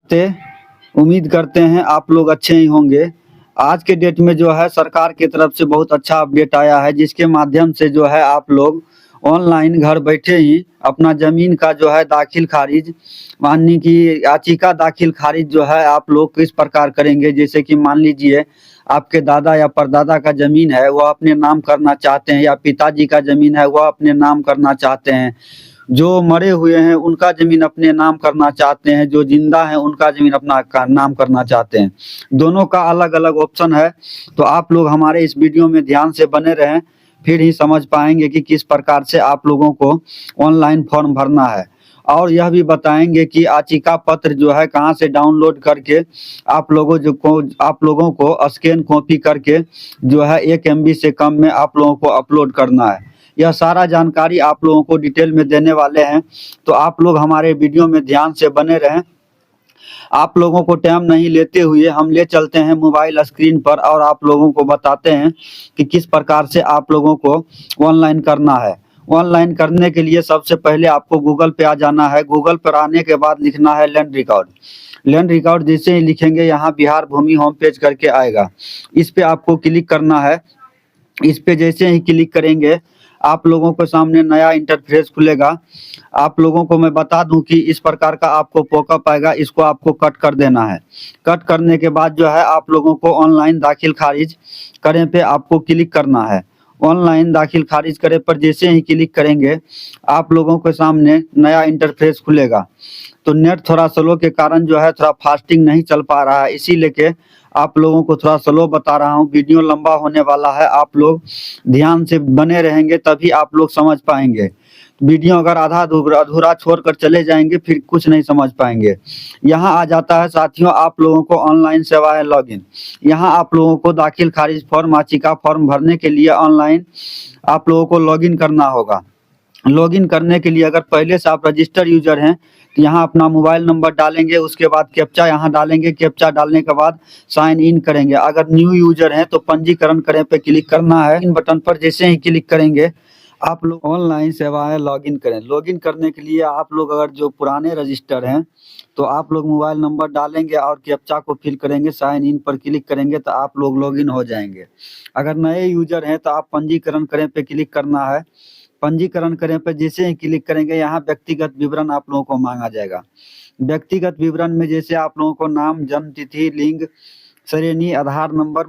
ते उम्मीद करते हैं आप लोग अच्छे ही होंगे। आज के डेट में जो है सरकार की तरफ से बहुत अच्छा अपडेट आया है, जिसके माध्यम से जो है आप लोग ऑनलाइन घर बैठे ही अपना ज़मीन का जो है दाखिल खारिज, मानने की याचिका दाखिल खारिज जो है आप लोग किस प्रकार करेंगे। जैसे कि मान लीजिए आपके दादा या परदादा का ज़मीन है, वह अपने नाम करना चाहते हैं, या पिताजी का ज़मीन है वह अपने नाम करना चाहते हैं। जो मरे हुए हैं उनका ज़मीन अपने नाम करना चाहते हैं, जो जिंदा हैं उनका ज़मीन अपना नाम करना चाहते हैं। दोनों का अलग अलग ऑप्शन है। तो आप लोग हमारे इस वीडियो में ध्यान से बने रहें, फिर ही समझ पाएंगे कि किस प्रकार से आप लोगों को ऑनलाइन फॉर्म भरना है। और यह भी बताएंगे कि याचिका पत्र जो है कहाँ से डाउनलोड करके आप लोगों को स्कैन कॉपी करके जो है 1 MB से कम में आप लोगों को अपलोड करना है। यह सारा जानकारी आप लोगों को डिटेल में देने वाले हैं, तो आप लोग हमारे वीडियो में ध्यान से बने रहें। आप लोगों को टाइम नहीं लेते हुए हम ले चलते हैं मोबाइल स्क्रीन पर, और आप लोगों को बताते हैं कि किस प्रकार से आप लोगों को ऑनलाइन करना है। ऑनलाइन करने के लिए सबसे पहले आपको गूगल पे आ जाना है। गूगल पर आने के बाद लिखना है लैंड रिकॉर्ड। लैंड रिकॉर्ड जैसे ही लिखेंगे यहाँ बिहार भूमि होम पेज करके आएगा, इस पे आपको क्लिक करना है। इस पे जैसे ही क्लिक करेंगे आप लोगों के सामने नया इंटरफेस खुलेगा। आप लोगों को मैं बता दूं कि इस प्रकार का आपको पॉपअप आएगा, इसको आपको कट कर देना है। कट करने के बाद जो है आप लोगों को ऑनलाइन दाखिल खारिज करें पे आपको क्लिक करना है। ऑनलाइन दाखिल खारिज करे पर जैसे ही क्लिक करेंगे आप लोगों के सामने नया इंटरफेस खुलेगा। तो नेट थोड़ा स्लो के कारण जो है थोड़ा फास्टिंग नहीं चल पा रहा है, इसी लेके आप लोगों को थोड़ा स्लो बता रहा हूँ। वीडियो लंबा होने वाला है, आप लोग ध्यान से बने रहेंगे तभी आप लोग समझ पाएंगे। वीडियो अगर आधा अधूरा छोड़कर चले जाएंगे फिर कुछ नहीं समझ पाएंगे। यहाँ आ जाता है साथियों आप लोगों को ऑनलाइन सेवाएं लॉगिन। यहाँ आप लोगों को दाखिल खारिज फॉर्म, याचिका फॉर्म भरने के लिए ऑनलाइन आप लोगों को लॉगिन करना होगा। लॉगिन करने के लिए अगर पहले से आप रजिस्टर यूजर हैं तो यहाँ अपना मोबाइल नंबर डालेंगे, उसके बाद कैप्चा यहाँ डालेंगे। कैप्चा डालने के बाद साइन इन करेंगे। अगर न्यू यूजर हैं तो पंजीकरण करें पे क्लिक करना है। इन बटन पर जैसे ही क्लिक करेंगे आप लोग ऑनलाइन सेवाएं लॉगिन करें। लॉगिन करने के लिए आप लोग अगर जो पुराने रजिस्टर हैं तो आप लोग मोबाइल नंबर डालेंगे और कैप्चा को फिल करेंगे, साइन इन पर क्लिक करेंगे तो आप लोग लॉगिन हो जाएंगे। अगर नए यूजर हैं तो आप पंजीकरण करें पे क्लिक करना है। पंजीकरण करें पर जैसे ही क्लिक करेंगे यहाँ व्यक्तिगत विवरण आप लोगों को मांगा जाएगा। व्यक्तिगत विवरण में जैसे आप लोगों को नाम, जन्म तिथि, लिंग, श्रेणी, आधार नंबर,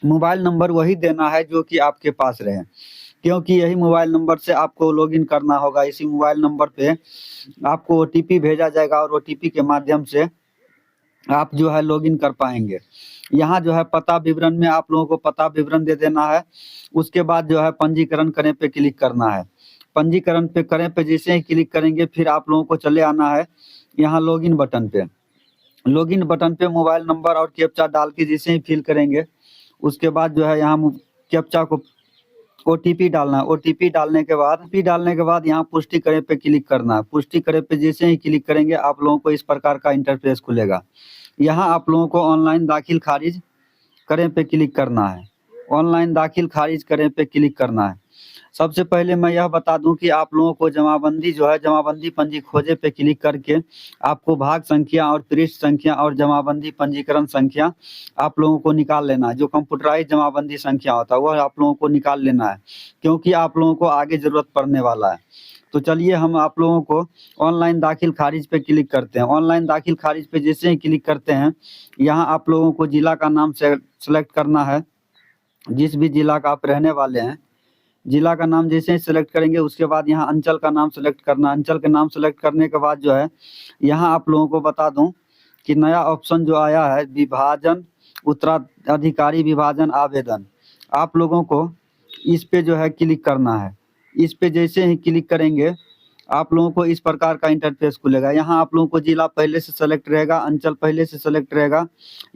मोबाइल नंबर वही देना है जो कि आपके पास रहे, क्योंकि यही मोबाइल नंबर से आपको लॉगिन करना होगा। इसी मोबाइल नंबर पे आपको OTP भेजा जाएगा और OTP के माध्यम से आप जो है लॉगिन कर पाएंगे। यहाँ जो है पता विवरण में आप लोगों को पता विवरण दे देना है। उसके बाद जो है पंजीकरण करें पे क्लिक करना है। पंजीकरण पे करें पे जैसे ही क्लिक करेंगे फिर आप लोगों को चले आना है यहाँ लॉगिन बटन पे। लॉगिन बटन पे मोबाइल नंबर और कैप्चा डाल के जैसे ही फिल करेंगे उसके बाद जो है यहाँ कैप्चा को OTP डालना है। OTP डालने के बाद यहाँ पुष्टि करें पे क्लिक करना है। पुष्टि करें पे जैसे ही क्लिक करेंगे आप लोगों को इस प्रकार का इंटरफेस खुलेगा। यहाँ आप लोगों को ऑनलाइन दाखिल खारिज करें पे क्लिक करना है। ऑनलाइन दाखिल खारिज करें पे क्लिक करना है। सबसे पहले मैं यह बता दूं कि आप लोगों को जमाबंदी जो है जमाबंदी पंजी खोजे पे क्लिक करके आपको भाग संख्या और पृष्ठ संख्या और जमाबंदी पंजीकरण संख्या आप लोगों को निकाल लेना है। जो कंप्यूटराइज जमाबंदी संख्या होता है वह आप लोगों को निकाल लेना है, क्योंकि आप लोगों को आगे जरूरत पड़ने वाला है। तो चलिए हम आप लोगों को ऑनलाइन दाखिल खारिज पे क्लिक करते हैं। ऑनलाइन दाखिल खारिज पे जैसे ही क्लिक करते हैं यहाँ आप लोगों को जिला का नाम सेलेक्ट करना है। जिस भी जिला का आप रहने वाले हैं जिला का नाम जैसे ही सेलेक्ट करेंगे उसके बाद यहाँ अंचल का नाम सेलेक्ट करना। अंचल का नाम सेलेक्ट करने के बाद जो है यहाँ आप लोगों को बता दूं कि नया ऑप्शन जो आया है विभाजन उत्तराधिकारी विभाजन आवेदन, आप लोगों को इस पे जो है क्लिक करना है। इस पे जैसे ही क्लिक करेंगे आप लोगों को इस प्रकार का इंटरफेस खुलेगा। यहाँ आप लोगों को जिला पहले से सेलेक्ट रहेगा, अंचल पहले से सेलेक्ट रहेगा।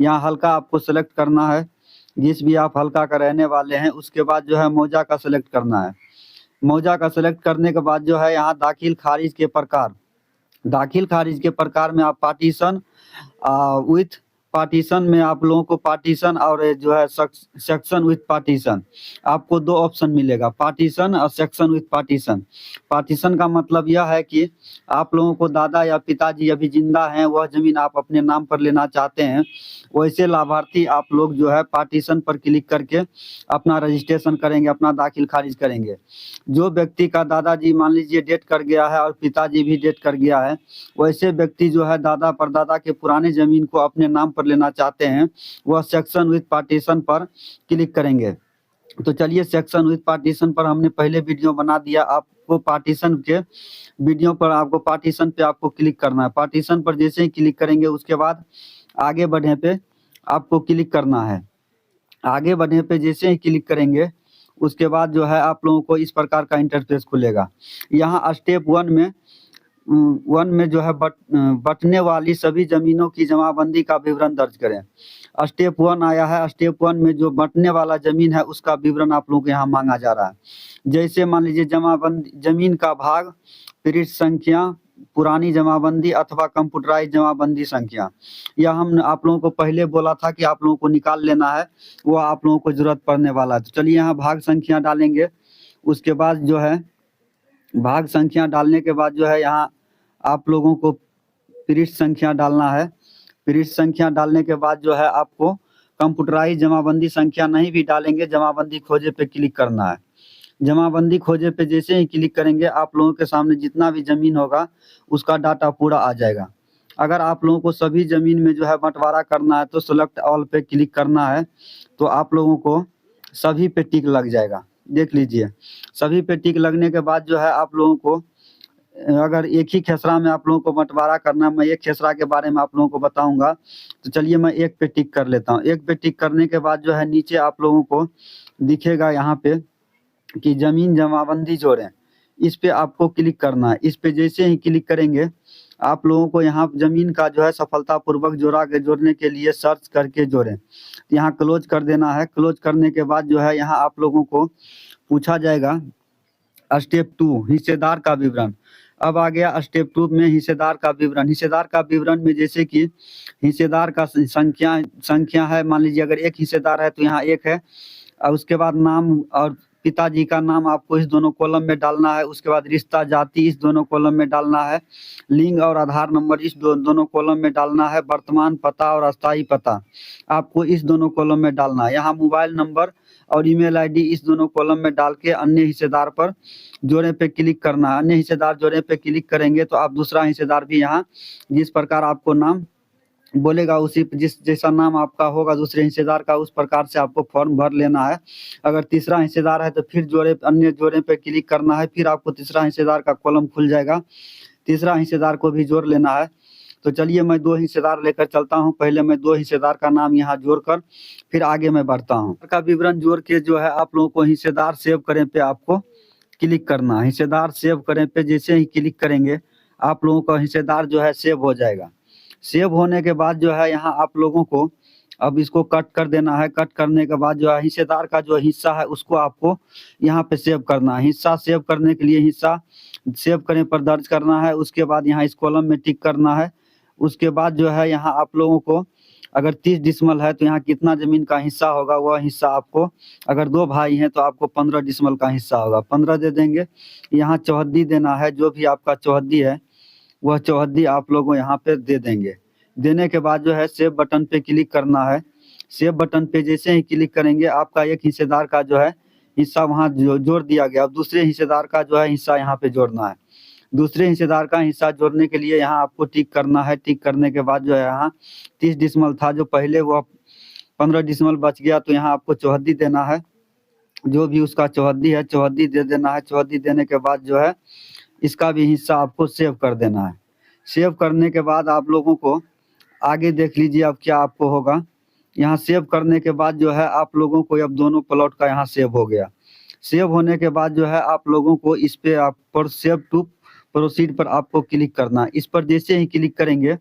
यहाँ हल्का आपको सेलेक्ट करना है, जिस भी आप हल्का का रहने वाले हैं। उसके बाद जो है मौजा का सेलेक्ट करना है। मौजा का सेलेक्ट करने के बाद जो है यहाँ दाखिल खारिज के प्रकार में आप पार्टीशन विथ पार्टीशन में आप लोगों को पार्टीशन और ये जो है सेक्शन विथ पार्टीशन, आपको दो ऑप्शन मिलेगा, पार्टीशन और सेक्शन विथ पार्टीशन। पार्टीशन का मतलब यह है कि आप लोगों को दादा या पिताजी अभी जिंदा हैं, वह जमीन आप अपने नाम पर लेना चाहते हैं, वैसे लाभार्थी आप लोग जो है पार्टीशन पर क्लिक करके अपना रजिस्ट्रेशन करेंगे, अपना दाखिल खारिज करेंगे। जो व्यक्ति का दादाजी मान लीजिए डेथ कर गया है और पिताजी भी डेथ कर गया है, वैसे व्यक्ति जो है दादा परदादा के पुराने जमीन को अपने नाम पर लेना चाहते हैं, वह सेक्शन विथ पार्टीशन पर क्लिक करेंगे। तो चलिए सेक्शन विथ पार्टीशन पर हमने पहले वीडियो बना दिया, आपको पार्टीशन के वीडियो पर आपको पार्टीशन पे आपको क्लिक करना है। पार्टीशन पर जैसे ही क्लिक करेंगे उसके बाद आगे बढ़ने पे आपको क्लिक करना है। आगे बढ़ने पे जैसे ही क्लिक करेंगे उसके बाद जो है आप लोगों को इस प्रकार का इंटरफेस खुलेगा। यहाँ स्टेप वन में जो है बंटने वाली सभी जमीनों की जमाबंदी का विवरण दर्ज करें। स्टेप 1 आया है, स्टेप 1 में जो बंटने वाला जमीन है उसका विवरण आप लोगों को यहाँ मांगा जा रहा है। जैसे मान लीजिए जमाबंदी जमीन का भाग, पृष्ठ संख्या, पुरानी जमाबंदी अथवा कंप्यूटराइज जमाबंदी संख्या, यह हम आप लोगों को पहले बोला था कि आप लोगों को निकाल लेना है, वो आप लोगों को जरूरत पड़ने वाला है। तो चलिए यहाँ भाग संख्या डालेंगे। उसके बाद जो है भाग संख्या डालने के बाद जो है यहाँ आप लोगों को पृष्ठ संख्या डालना है। पृष्ठ संख्या डालने के बाद जो है आपको कंप्यूटराइज जमाबंदी संख्या नहीं भी डालेंगे, जमाबंदी खोजे पे क्लिक करना है। जमाबंदी खोजे पे जैसे ही क्लिक करेंगे आप लोगों के सामने जितना भी जमीन होगा उसका डाटा पूरा आ जाएगा। अगर आप लोगों को सभी जमीन में जो है बंटवारा करना है तो सेलेक्ट ऑल पे क्लिक करना है, तो आप लोगों को सभी पे टिक लग जाएगा। देख लीजिए, सभी पे टिक लगने के बाद जो है आप लोगों को अगर एक ही खेसरा में आप लोगों को बंटवारा करना, मैं एक खेसरा के बारे में आप लोगों को बताऊंगा। तो चलिए मैं एक पे टिक कर लेता हूँ। एक पे टिक करने के बाद जो है नीचे आप लोगों को दिखेगा यहाँ पे कि जमीन जमाबंदी जोड़ें, इस पे आपको क्लिक करना है। इस पे जैसे ही क्लिक करेंगे आप लोगों को यहाँ जमीन का जो है सफलतापूर्वक जोड़ने के लिए सर्च करके जोड़ें, यहाँ क्लोज कर देना है। क्लोज करने के बाद जो है यहाँ आप लोगों को पूछा जाएगा स्टेप 2 हिस्सेदार का विवरण। अब आ गया स्टेप 2 में हिस्सेदार का विवरण। हिस्सेदार का विवरण में जैसे कि हिस्सेदार का संख्या है, मान लीजिए अगर एक हिस्सेदार है तो यहाँ एक है, और उसके बाद नाम और पिताजी का नाम आपको इस दोनों कॉलम में डालना है। उसके बाद रिश्ता जाति इस दोनों कॉलम में डालना है। लिंग और आधार नंबर इस दोनों कॉलम में डालना है। वर्तमान पता और अस्थायी पता आपको इस दोनों कॉलम में डालना है। यहाँ मोबाइल नंबर और ईमेल आईडी इस दोनों कॉलम में डाल के अन्य हिस्सेदार पर जोड़े पे क्लिक करना है। अन्य हिस्सेदार जोड़े पे क्लिक करेंगे तो आप दूसरा हिस्सेदार भी यहाँ जिस प्रकार आपको नाम बोलेगा उसी जिस जैसा नाम आपका होगा दूसरे हिस्सेदार का, उस प्रकार से आपको फॉर्म भर लेना है। अगर तीसरा हिस्सेदार है तो फिर अन्य जोड़े पे क्लिक करना है, फिर आपको तीसरा हिस्सेदार का कॉलम खुल जाएगा, तीसरा हिस्सेदार को भी जोड़ लेना है। तो चलिए मैं 2 हिस्सेदार लेकर चलता हूं। पहले मैं 2 हिस्सेदार का नाम यहाँ जोड़कर फिर आगे मैं बढ़ता हूं। का विवरण जोड़ के जो है आप लोगों को हिस्सेदार सेव करें पे आपको क्लिक करना है। हिस्सेदार सेव करें पे जैसे ही क्लिक करेंगे आप लोगों का हिस्सेदार जो है सेव हो जाएगा। सेव होने के बाद जो है यहाँ आप लोगों को अब इसको कट कर देना है। कट करने के बाद जो है हिस्सेदार का जो हिस्सा है उसको आपको यहाँ पे सेव करना है। हिस्सा सेव करने के लिए हिस्सा सेव करने पर दर्ज करना है। उसके बाद यहाँ इस कॉलम में टिक करना है। उसके बाद जो है यहाँ आप लोगों को अगर 30 डिसमल है तो यहाँ कितना जमीन का हिस्सा होगा वह हिस्सा आपको, अगर 2 भाई हैं तो आपको 15 डिसमल का हिस्सा होगा, 15 दे देंगे। यहाँ चौहद्दी देना है, जो भी आपका चौहद्दी है वह चौहद्दी आप लोगों यहाँ पे दे देंगे। देने के बाद जो है सेव बटन पे क्लिक करना है। सेव बटन पे जैसे ही क्लिक करेंगे आपका एक हिस्सेदार का जो है हिस्सा वहाँ जोड़ दिया गया। अब दूसरे हिस्सेदार का जो है हिस्सा यहाँ पे जोड़ना है। दूसरे हिस्सेदार का हिस्सा जोड़ने के लिए यहाँ आपको टिक करना है। टिक करने के बाद जो है यहाँ 30 डिसमल था जो पहले, वो 15 डिसमल बच गया, तो यहाँ आपको चौहद्दी देना है। जो भी उसका चौहद्दी है चौहद्दी दे देना है। चौहद्दी देने के बाद जो है इसका भी हिस्सा आपको सेव कर देना है। सेव करने के बाद आप लोगों को आगे देख लीजिए अब क्या आपको होगा। यहाँ सेव करने के बाद जो है आप लोगों को अब दोनों प्लॉट का यहाँ सेव हो गया। सेव होने के बाद जो है आप लोगों को इस पे आप पर सेव टू प्रोसीड पर आपको क्लिक करना है। इस पर जैसे ही क्लिक करेंगे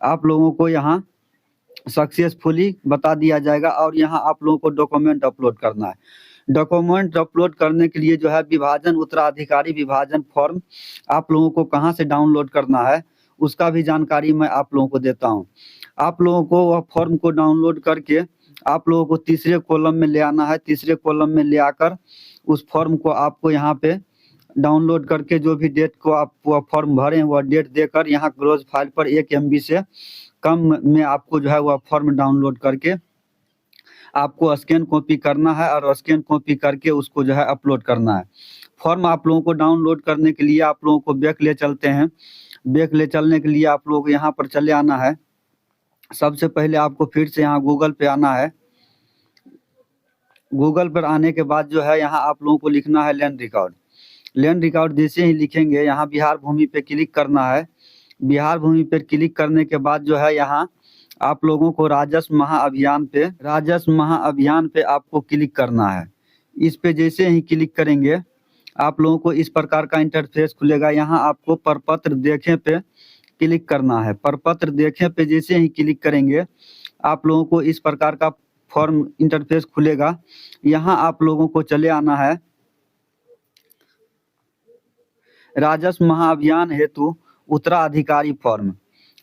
आप लोगों को यहाँ सक्सेसफुली बता दिया जाएगा और यहाँ आप लोगों को डॉक्यूमेंट अपलोड करना है। डॉक्यूमेंट अपलोड करने के लिए जो है विभाजन उत्तराधिकारी विभाजन फॉर्म आप लोगों को कहाँ से डाउनलोड करना है उसका भी जानकारी मैं आप लोगों को देता हूँ। आप लोगों को वह फॉर्म को डाउनलोड करके आप लोगों को तीसरे कॉलम में ले आना है। तीसरे कॉलम में ले आकर उस फॉर्म को आपको यहाँ पे डाउनलोड करके जो भी डेट को आप वह फॉर्म भरें वह डेट देकर यहाँ क्लोज फाइल पर 1 MB से कम में आपको जो है वह फॉर्म डाउनलोड करके आपको स्कैन कॉपी करना है और स्कैन कॉपी करके उसको जो है अपलोड करना है। फॉर्म आप लोगों को डाउनलोड करने के लिए आप लोगों को बैक ले चलते हैं। बैक ले चलने के लिए आप लोगों को यहाँ पर चले आना है। सबसे पहले आपको फिर से यहाँ गूगल पे आना है। गूगल पर आने के बाद जो है यहाँ आप लोगों को लिखना है लैंड रिकॉर्ड। लैंड रिकॉर्ड जैसे ही लिखेंगे यहाँ बिहार भूमि पे क्लिक करना है। बिहार भूमि पर क्लिक करने के बाद जो है यहाँ आप लोगों को राजस्व महाअभियान पे आपको क्लिक करना है। इस पे जैसे ही क्लिक करेंगे आप लोगों को इस प्रकार का इंटरफेस खुलेगा। यहाँ आपको प्रपत्र देखें पे क्लिक करना है। प्रपत्र देखें पे जैसे ही क्लिक करेंगे आप लोगों को इस प्रकार का फॉर्म इंटरफेस खुलेगा। यहाँ आप लोगों को चले आना है राजस्व महाअभियान हेतु उत्तराधिकारी फॉर्म।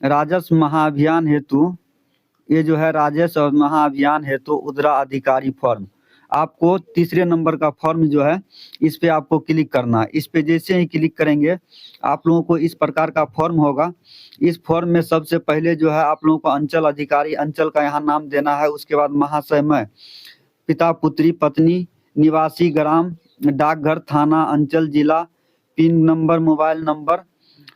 राजस्व महाअभियान हेतु ये जो है राजस्व महाअभियान हेतु उत्तराधिकारी फॉर्म, आपको तीसरे नंबर का फॉर्म जो है इस पे आपको क्लिक करना है। इस पे जैसे ही क्लिक करेंगे आप लोगों को इस प्रकार का फॉर्म होगा। इस फॉर्म में सबसे पहले जो है आप लोगों को अंचल अधिकारी अंचल का यहाँ नाम देना है। उसके बाद महाशय मैं, पिता पुत्री पत्नी, निवासी ग्राम, डाकघर, थाना, अंचल, जिला, पिन नंबर, मोबाइल नंबर,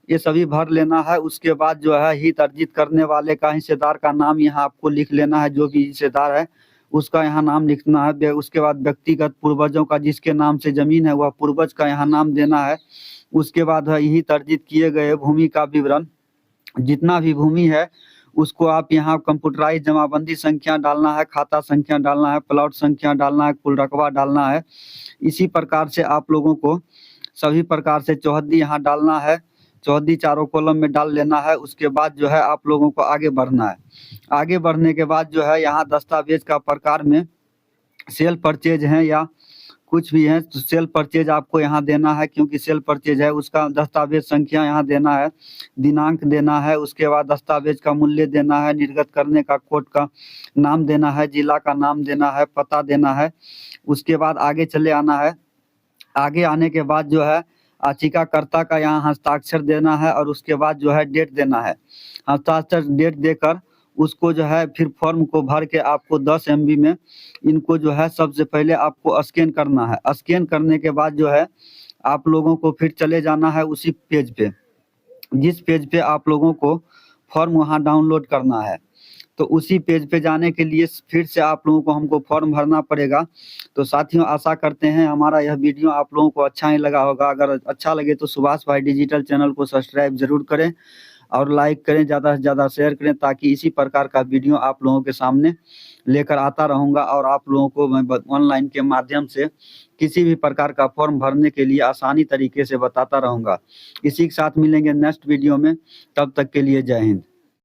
ये सभी भर लेना है। उसके बाद जो है हित अर्जित करने वाले का हिस्सेदार का नाम यहाँ आपको लिख लेना है। जो भी हिस्सेदार है उसका यहाँ नाम लिखना है। उसके बाद व्यक्तिगत पूर्वजों का जिसके नाम से जमीन है वह पूर्वज का यहाँ नाम देना है। उसके बाद है हित अर्जित किए गए भूमि का विवरण, जितना भी भूमि है उसको आप यहाँ कंप्यूटराइज जमाबंदी संख्या डालना है, खाता संख्या डालना है, प्लॉट संख्या डालना है, कुल रकबा डालना है। इसी प्रकार से आप लोगों को सभी प्रकार से चौहद्दी यहाँ डालना है। चौहद्दी चारों कॉलम में डाल लेना है। उसके बाद जो है आप लोगों को आगे बढ़ना है। आगे बढ़ने के बाद जो है यहाँ दस्तावेज का प्रकार में सेल परचेज है या कुछ भी है तो सेल परचेज आपको यहाँ देना है, क्योंकि सेल परचेज है। उसका दस्तावेज संख्या यहाँ देना है, दिनांक देना है। उसके बाद दस्तावेज का मूल्य देना है, निर्गत करने का कोर्ट का नाम देना है, जिला का नाम देना है, पता देना है। उसके बाद आगे चले आना है। आगे आने के बाद जो है याचिकाकर्ता का यहाँ हस्ताक्षर देना है और उसके बाद जो है डेट देना है। हस्ताक्षर डेट देकर उसको जो है फिर फॉर्म को भर के आपको 10 MB में इनको जो है सबसे पहले आपको स्कैन करना है। स्कैन करने के बाद जो है आप लोगों को फिर चले जाना है उसी पेज पे, जिस पेज पे आप लोगों को फॉर्म वहाँ डाउनलोड करना है। तो उसी पेज पे जाने के लिए फिर से आप लोगों को हमको फॉर्म भरना पड़ेगा। तो साथियों आशा करते हैं हमारा यह वीडियो आप लोगों को अच्छा ही लगा होगा। अगर अच्छा लगे तो सुभाष भाई डिजिटल चैनल को सब्सक्राइब जरूर करें और लाइक करें, ज़्यादा से ज़्यादा शेयर करें, ताकि इसी प्रकार का वीडियो आप लोगों के सामने लेकर आता रहूँगा और आप लोगों को मैं ऑनलाइन के माध्यम से किसी भी प्रकार का फॉर्म भरने के लिए आसानी तरीके से बताता रहूँगा। इसी के साथ मिलेंगे नेक्स्ट वीडियो में, तब तक के लिए जय हिंद।